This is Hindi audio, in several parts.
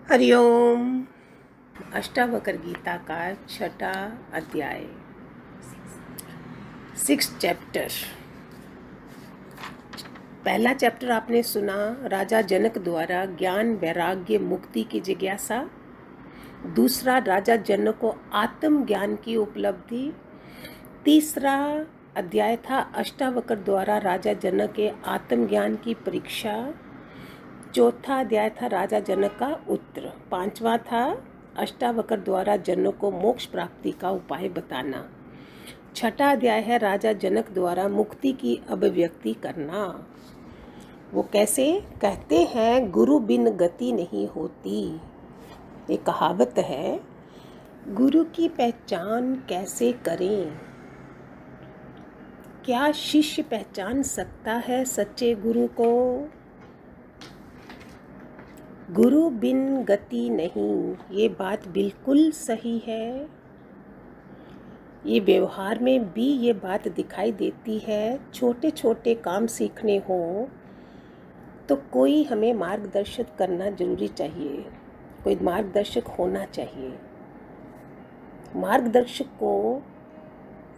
हरिओम। अष्टावक्र गीता का छठा अध्याय, 6th चैप्टर। पहला चैप्टर आपने सुना, राजा जनक द्वारा ज्ञान वैराग्य मुक्ति की जिज्ञासा। दूसरा, राजा जनक को आत्म ज्ञान की उपलब्धि। तीसरा अध्याय था अष्टावक्र द्वारा राजा जनक के आत्मज्ञान की परीक्षा। चौथा अध्याय था राजा जनक का उत्तर। पांचवा था अष्टावक्र द्वारा जनक को मोक्ष प्राप्ति का उपाय बताना। छठा अध्याय है राजा जनक द्वारा मुक्ति की अभिव्यक्ति करना। वो कैसे कहते हैं, गुरु बिन गति नहीं होती। एक कहावत है, गुरु की पहचान कैसे करें? क्या शिष्य पहचान सकता है सच्चे गुरु को? गुरु बिन गति नहीं, ये बात बिल्कुल सही है। ये व्यवहार में भी ये बात दिखाई देती है। छोटे छोटे काम सीखने हो तो कोई हमें मार्गदर्शक करना जरूरी चाहिए, कोई मार्गदर्शक होना चाहिए। मार्गदर्शक को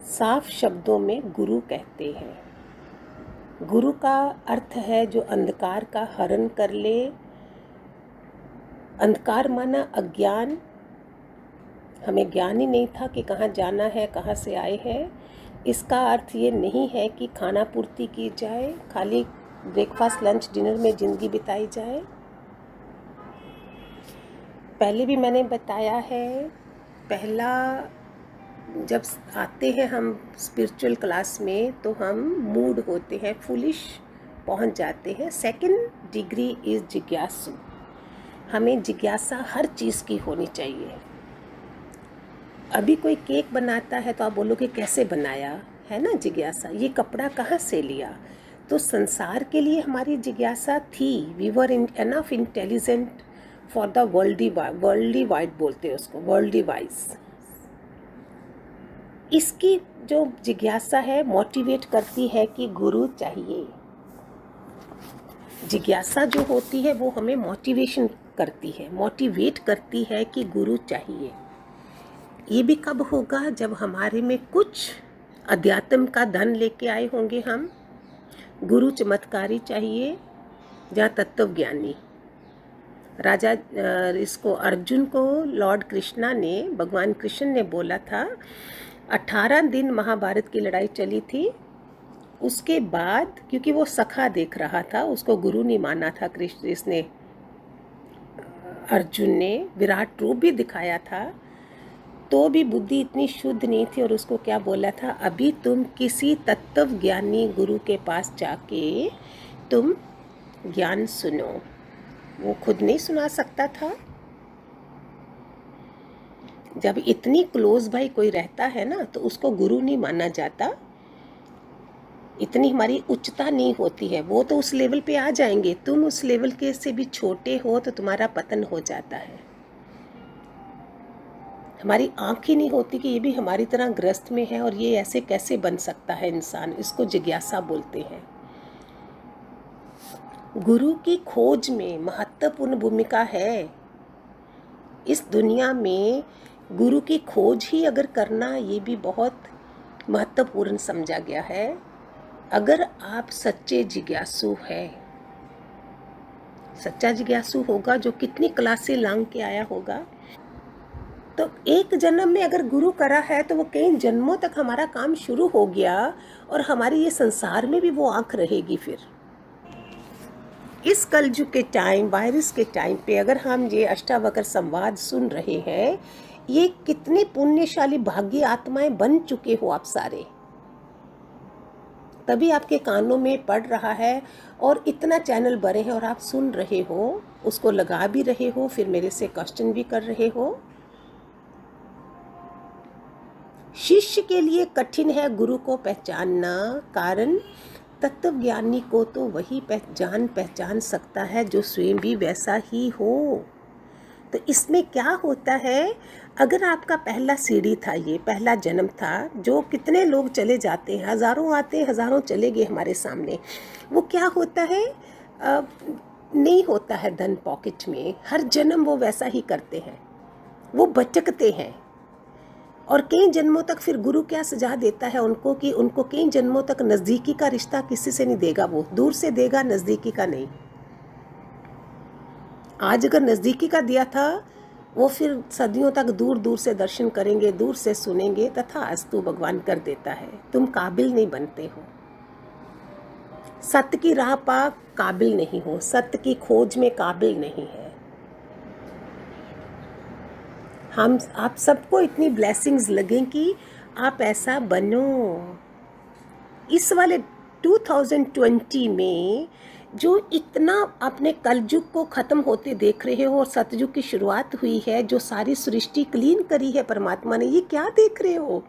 साफ शब्दों में गुरु कहते हैं। गुरु का अर्थ है जो अंधकार का हरण कर ले। अंधकार माना अज्ञान। हमें ज्ञान ही नहीं था कि कहाँ जाना है, कहाँ से आए हैं। इसका अर्थ ये नहीं है कि खाना पूर्ति की जाए, खाली ब्रेकफास्ट लंच डिनर में ज़िंदगी बिताई जाए। पहले भी मैंने बताया है, पहला जब आते हैं हम स्पिरिचुअल क्लास में तो हम मूड होते हैं, फुलिश पहुंच जाते हैं। सेकंड डिग्री इज़ जिज्ञासु। हमें जिज्ञासा हर चीज़ की होनी चाहिए। अभी कोई केक बनाता है तो आप बोलोगे कैसे बनाया, है ना जिज्ञासा। ये कपड़ा कहाँ से लिया? तो संसार के लिए हमारी जिज्ञासा थी। We were enough intelligent for the worldly wide बोलते हैं उसको, वर्ल्डली वाइज। इसकी जो जिज्ञासा है मोटिवेट करती है कि गुरु चाहिए। जिज्ञासा जो होती है वो हमें मोटिवेशन करती है, मोटिवेट करती है कि गुरु चाहिए। ये भी कब होगा? जब हमारे में कुछ अध्यात्म का धन लेके आए होंगे हम। गुरु चमत्कारी चाहिए, जहाँ तत्वज्ञानी। राजा इसको अर्जुन को लॉर्ड कृष्णा ने, भगवान कृष्ण ने बोला था, 18 दिन महाभारत की लड़ाई चली थी। उसके बाद क्योंकि वो सखा देख रहा था, उसको गुरु नहीं माना था कृष्ण, इसने अर्जुन ने विराट रूप भी दिखाया था, तो भी बुद्धि इतनी शुद्ध नहीं थी। और उसको क्या बोला था, अभी तुम किसी तत्वज्ञानी गुरु के पास जाके तुम ज्ञान सुनो। वो खुद नहीं सुना सकता था। जब इतनी क्लोज भाई कोई रहता है ना तो उसको गुरु नहीं माना जाता। इतनी हमारी उच्चता नहीं होती है। वो तो उस लेवल पे आ जाएंगे, तुम उस लेवल के से भी छोटे हो तो तुम्हारा पतन हो जाता है। हमारी आँख ही नहीं होती कि ये भी हमारी तरह ग्रस्त में है और ये ऐसे कैसे बन सकता है इंसान। इसको जिज्ञासा बोलते हैं। गुरु की खोज में महत्वपूर्ण भूमिका है। इस दुनिया में गुरु की खोज ही अगर करना, ये भी बहुत महत्वपूर्ण समझा गया है। अगर आप सच्चे जिज्ञासु हैं, सच्चा जिज्ञासु होगा जो कितनी क्लासें लांग के आया होगा, तो एक जन्म में अगर गुरु करा है तो वो कई जन्मों तक हमारा काम शुरू हो गया और हमारी ये संसार में भी वो आँख रहेगी। फिर इस कलयुग के टाइम, वायरस के टाइम पे अगर हम ये अष्टावक्र संवाद सुन रहे हैं, ये कितने पुण्यशाली भाग्य आत्माएं बन चुके हो आप सारे। तभी आपके कानों में पड़ रहा है और इतना चैनल भरे हैं और आप सुन रहे हो, उसको लगा भी रहे हो, फिर मेरे से क्वेश्चन भी कर रहे हो। शिष्य के लिए कठिन है गुरु को पहचानना, कारण तत्वज्ञानी को तो वही पहचान सकता है जो स्वयं भी वैसा ही हो। तो इसमें क्या होता है, अगर आपका पहला सीढ़ी था, ये पहला जन्म था, जो कितने लोग चले जाते हैं, हज़ारों आते हज़ारों चले गए हमारे सामने। वो क्या होता है, नहीं होता है धन पॉकेट में, हर जन्म वो वैसा ही करते हैं, वो भटकते हैं। और कई जन्मों तक फिर गुरु क्या सजा देता है उनको कि उनको कई जन्मों तक नज़दीकी का रिश्ता किसी से नहीं देगा, वो दूर से देगा, नज़दीकी का नहीं। आज अगर नज़दीकी का दिया था, वो फिर सदियों तक दूर दूर से दर्शन करेंगे, दूर से सुनेंगे, तथा अस्तु भगवान कर देता है। तुम काबिल नहीं बनते हो, सत्य की राह पा काबिल नहीं हो, सत्य की खोज में काबिल नहीं है। आप सबको इतनी ब्लेसिंग्स लगें कि आप ऐसा बनो। इस वाले 2020 में जो इतना अपने कलयुग को ख़त्म होते देख रहे हो और सतयुग की शुरुआत हुई है, जो सारी सृष्टि क्लीन करी है परमात्मा ने, ये क्या देख रहे हो?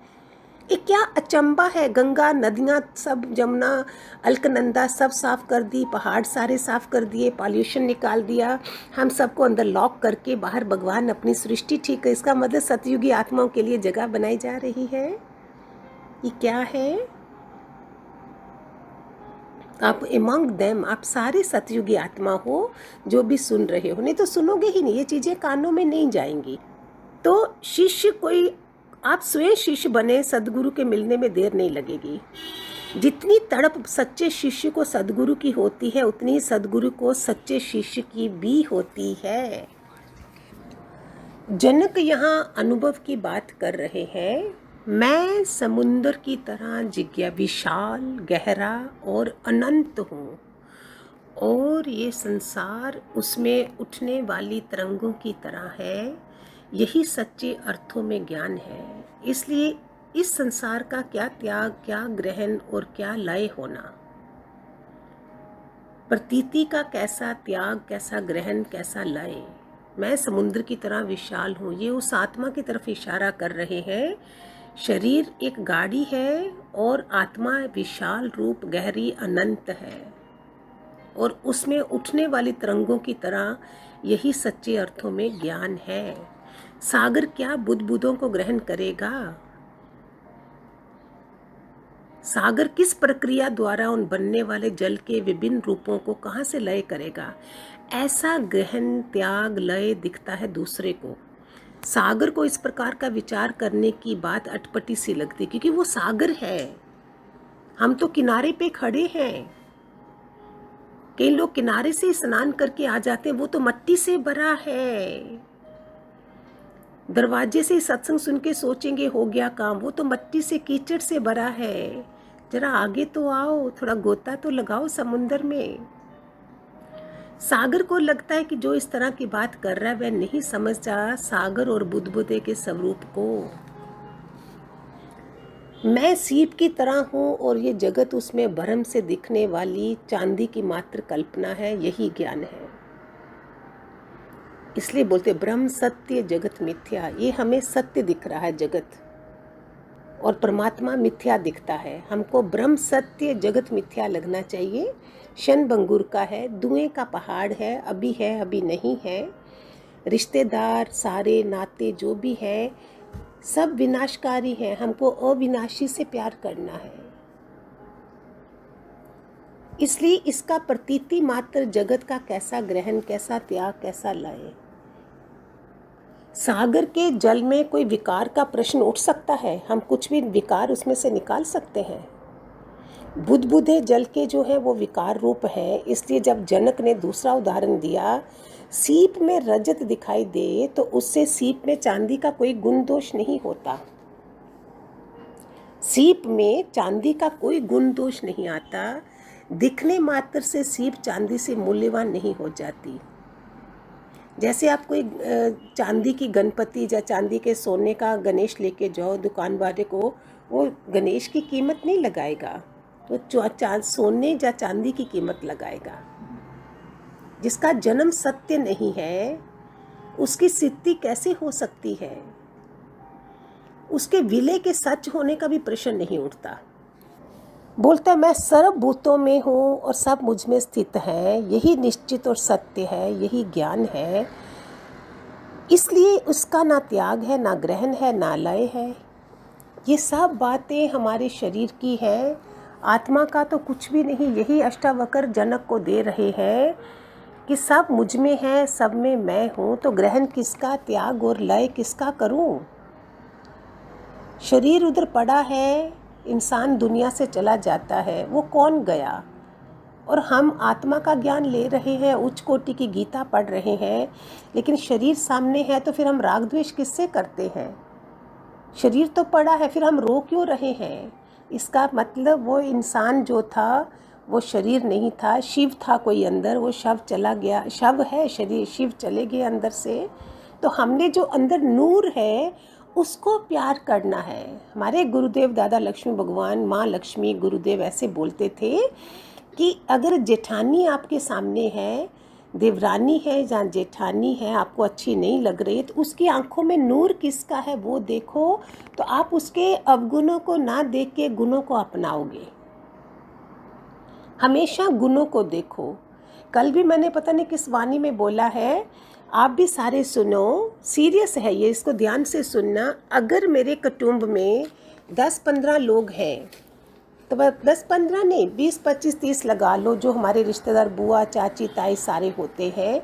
ये क्या अचंबा है? गंगा, नदियाँ सब, जमुना, अलकनंदा सब साफ कर दी, पहाड़ सारे साफ कर दिए, पॉल्यूशन निकाल दिया, हम सबको अंदर लॉक करके बाहर भगवान अपनी सृष्टि ठीक है। इसका मतलब सतयुगी आत्माओं के लिए जगह बनाई जा रही है। ये क्या है? आप एमंग देम, आप सारे सतयुगी आत्मा हो जो भी सुन रहे हो, नहीं तो सुनोगे ही नहीं, ये चीज़ें कानों में नहीं जाएंगी। तो शिष्य कोई, आप स्वयं शिष्य बने, सदगुरु के मिलने में देर नहीं लगेगी। जितनी तड़प सच्चे शिष्य को सदगुरु की होती है, उतनी ही सदगुरु को सच्चे शिष्य की भी होती है। जनक यहाँ अनुभव की बात कर रहे हैं। मैं समुंदर की तरह जिज्ञा, विशाल, गहरा और अनंत हूँ, और ये संसार उसमें उठने वाली तरंगों की तरह है। यही सच्चे अर्थों में ज्ञान है। इसलिए इस संसार का क्या त्याग, क्या ग्रहण और क्या लय होना, प्रतीति का कैसा त्याग, कैसा ग्रहण, कैसा लय। मैं समुद्र की तरह विशाल हूँ, ये उस आत्मा की तरफ इशारा कर रहे हैं। शरीर एक गाड़ी है और आत्मा विशाल रूप, गहरी, अनंत है, और उसमें उठने वाली तरंगों की तरह यही सच्चे अर्थों में ज्ञान है। सागर क्या बुद्बुदों को ग्रहण करेगा? सागर किस प्रक्रिया द्वारा उन बनने वाले जल के विभिन्न रूपों को कहाँ से लय करेगा? ऐसा ग्रहण, त्याग, लय दिखता है दूसरे को। सागर को इस प्रकार का विचार करने की बात अटपटी सी लगती, क्योंकि वो सागर है, हम तो किनारे पे खड़े हैं। कई लोग किनारे से स्नान करके आ जाते हैं, वो तो मट्टी से भरा है। दरवाजे से सत्संग सुन के सोचेंगे हो गया काम, वो तो मट्टी से, कीचड़ से भरा है। जरा आगे तो आओ, थोड़ा गोता तो लगाओ समुंदर में। सागर को लगता है कि जो इस तरह की बात कर रहा है वह नहीं समझता सागर और बुदबुदे के स्वरूप को। मैं सीप की तरह हूँ और ये जगत उसमें भरम से दिखने वाली चांदी की मात्र कल्पना है, यही ज्ञान है। इसलिए बोलते ब्रह्म सत्य जगत मिथ्या। ये हमें सत्य दिख रहा है जगत, और परमात्मा मिथ्या दिखता है। हमको ब्रह्म सत्य जगत मिथ्या लगना चाहिए। शन बंगुर का है, धुएं का पहाड़ है, अभी नहीं है। रिश्तेदार, सारे नाते जो भी है सब विनाशकारी है। हमको अविनाशी से प्यार करना है। इसलिए इसका प्रतीति मात्र जगत का कैसा ग्रहण, कैसा त्याग, कैसा लय। सागर के जल में कोई विकार का प्रश्न उठ सकता है? हम कुछ भी विकार उसमें से निकाल सकते हैं? बुदबुदे जल के जो है वो विकार रूप है। इसलिए जब जनक ने दूसरा उदाहरण दिया, सीप में रजत दिखाई दे तो उससे सीप में चांदी का कोई गुण दोष नहीं होता। सीप में चांदी का कोई गुण दोष नहीं आता। दिखने मात्र से सीप चांदी से मूल्यवान नहीं हो जाती। जैसे आप कोई चांदी की गणपति या चांदी के सोने का गणेश लेके जाओ दुकान वाले को, वो गणेश की कीमत नहीं लगाएगा, तो सोने या चांदी की कीमत लगाएगा। जिसका जन्म सत्य नहीं है उसकी सिद्धि कैसे हो सकती है? उसके विलय के सच होने का भी प्रश्न नहीं उठता। बोलता है मैं सर्वभूतों में हूँ और सब मुझ में स्थित है, यही निश्चित और सत्य है, यही ज्ञान है। इसलिए उसका ना त्याग है, ना ग्रहण है, ना लय है। ये सब बातें हमारे शरीर की है, आत्मा का तो कुछ भी नहीं। यही अष्टावक्र जनक को दे रहे हैं कि सब मुझ में है, सब में मैं हूँ, तो ग्रहण किसका, त्याग और लय किसका करूँ। शरीर उधर पड़ा है, इंसान दुनिया से चला जाता है, वो कौन गया। और हम आत्मा का ज्ञान ले रहे हैं, उच्च कोटि की गीता पढ़ रहे हैं, लेकिन शरीर सामने है तो फिर हम राग द्वेष किससे करते हैं। शरीर तो पड़ा है, फिर हम रो क्यों रहे हैं। इसका मतलब वो इंसान जो था वो शरीर नहीं था, शिव था कोई अंदर, वो शव चला गया, शव है शरीर, शिव चले गए अंदर से। तो हमने जो अंदर नूर है उसको प्यार करना है। हमारे गुरुदेव दादा लक्ष्मी भगवान, माँ लक्ष्मी, गुरुदेव ऐसे बोलते थे कि अगर जेठानी आपके सामने है, देवरानी है या जेठानी है, आपको अच्छी नहीं लग रही, तो उसकी आंखों में नूर किसका है वो देखो, तो आप उसके अवगुणों को ना देख के गुणों को अपनाओगे। हमेशा गुणों को देखो। कल भी मैंने पता नहीं किस वाणी में बोला है, आप भी सारे सुनो, सीरियस है ये, इसको ध्यान से सुनना। अगर मेरे कुटुंब में 10-15 लोग हैं, तो 10-15 नहीं, 20-25-30 लगा लो, जो हमारे रिश्तेदार बुआ चाची ताई सारे होते हैं,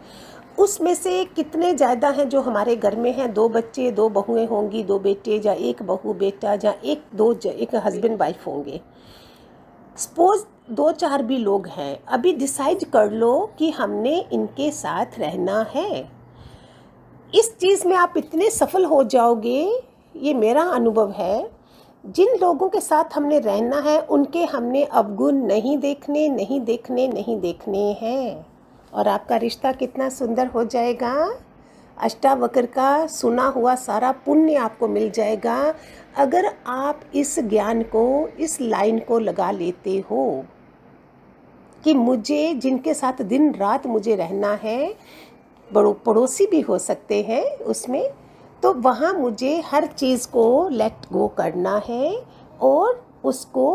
उसमें से कितने ज़्यादा हैं जो हमारे घर में हैं, 2 बच्चे 2 बहुएं होंगी, 2 बेटे, या 1 बहू बेटा, या एक हस्बैंड वाइफ होंगे। सपोज 2-4 भी लोग हैं, अभी डिसाइड कर लो कि हमने इनके साथ रहना है। इस चीज़ में आप इतने सफल हो जाओगे, ये मेरा अनुभव है। जिन लोगों के साथ हमने रहना है उनके हमने अवगुण नहीं देखने, नहीं देखने, नहीं देखने हैं, और आपका रिश्ता कितना सुंदर हो जाएगा। अष्टावक्र का सुना हुआ सारा पुण्य आपको मिल जाएगा अगर आप इस ज्ञान को, इस लाइन को लगा लेते हो कि मुझे जिनके साथ दिन रात मुझे रहना है, पड़ोसी भी हो सकते हैं उसमें, तो वहाँ मुझे हर चीज़ को लेट गो करना है और उसको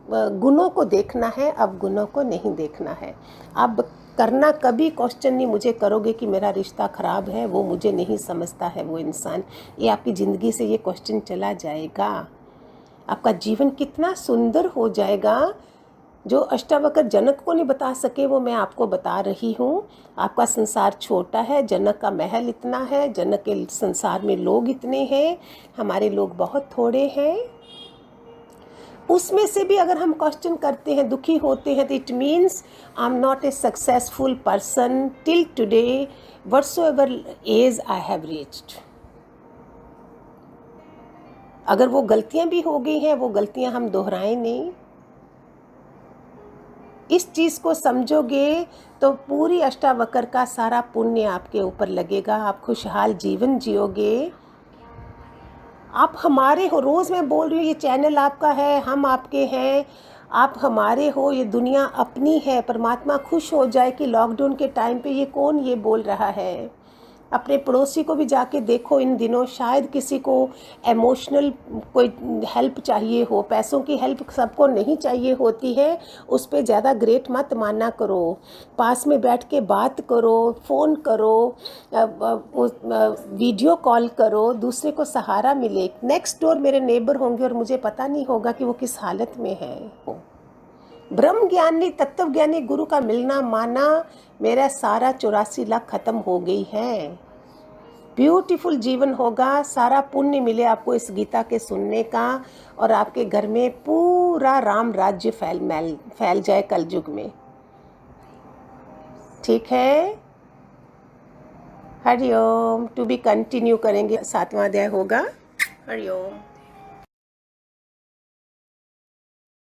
गुणों को देखना है, अब गुणों को नहीं देखना है। अब करना कभी क्वेश्चन नहीं मुझे करोगे कि मेरा रिश्ता ख़राब है, वो मुझे नहीं समझता है वो इंसान, ये आपकी ज़िंदगी से ये क्वेश्चन चला जाएगा। आपका जीवन कितना सुंदर हो जाएगा। जो अष्टावक्र जनक को नहीं बता सके वो मैं आपको बता रही हूँ। आपका संसार छोटा है, जनक का महल इतना है, जनक के संसार में लोग इतने हैं, हमारे लोग बहुत थोड़े हैं। उसमें से भी अगर हम क्वेश्चन करते हैं, दुखी होते हैं, तो it means I am not a successful person till today whatsoever as I have reached. अगर वो गलतियां भी हो गई हैं, वो गलतियां हम दोहराएं नहीं। इस चीज़ को समझोगे तो पूरी अष्टावक्र का सारा पुण्य आपके ऊपर लगेगा, आप खुशहाल जीवन जियोगे। आप हमारे हो, रोज़ मैं बोल रही हूँ ये चैनल आपका है, हम आपके हैं, आप हमारे हो, ये दुनिया अपनी है। परमात्मा खुश हो जाए कि लॉकडाउन के टाइम पे ये कौन ये बोल रहा है। अपने पड़ोसी को भी जाके देखो इन दिनों, शायद किसी को इमोशनल कोई हेल्प चाहिए हो, पैसों की हेल्प सबको नहीं चाहिए होती है, उस पर ज़्यादा ग्रेट मत माना करो। पास में बैठ के बात करो, फ़ोन करो, वीडियो कॉल करो, दूसरे को सहारा मिले। नेक्स्ट डोर मेरे नेबर होंगे और मुझे पता नहीं होगा कि वो किस हालत में है। ब्रह्म ज्ञानी तत्व ज्ञानी गुरु का मिलना माना, मेरा सारा 84 लाख खत्म हो गई है। ब्यूटीफुल जीवन होगा, सारा पुण्य मिले आपको इस गीता के सुनने का, और आपके घर में पूरा राम राज्य फैल जाए कलयुग में। ठीक है, हरिओम। टू बी कंटिन्यू करेंगे, 7वां अध्याय होगा। हरिओम।